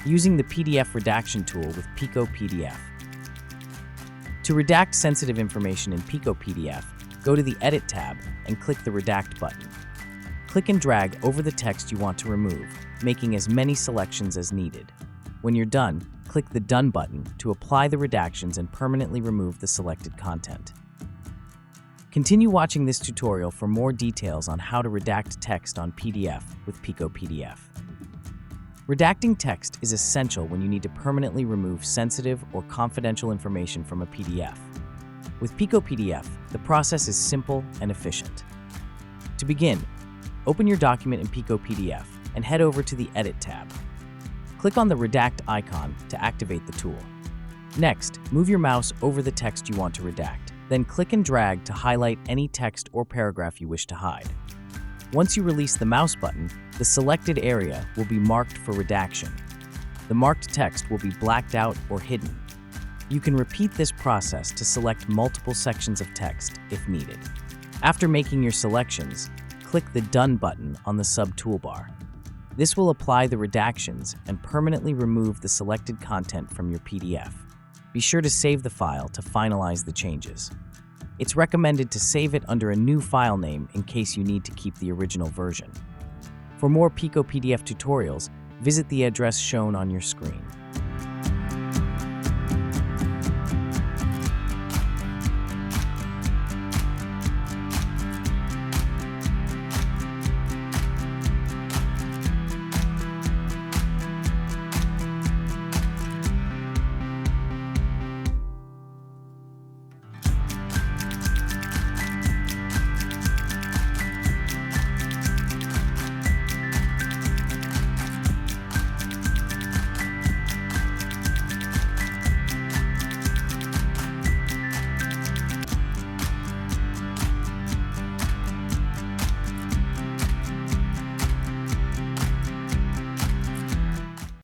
using the PDF redaction tool with PicoPDF. To redact sensitive information in PicoPDF, go to the Edit tab and click the Redact button. Click and drag over the text you want to remove, making as many selections as needed. When you're done, click the Done button to apply the redactions and permanently remove the selected content. Continue watching this tutorial for more details on how to redact text on PDF with PicoPDF. Redacting text is essential when you need to permanently remove sensitive or confidential information from a PDF. With PicoPDF, the process is simple and efficient. To begin, open your document in PicoPDF and head over to the Edit tab. Click on the Redact icon to activate the tool. Next, move your mouse over the text you want to redact, then click and drag to highlight any text or paragraph you wish to hide. Once you release the mouse button, the selected area will be marked for redaction. The marked text will be blacked out or hidden. You can repeat this process to select multiple sections of text if needed. After making your selections, click the Done button on the sub-toolbar. This will apply the redactions and permanently remove the selected content from your PDF. Be sure to save the file to finalize the changes. It's recommended to save it under a new file name in case you need to keep the original version. For more PicoPDF tutorials, visit the address shown on your screen.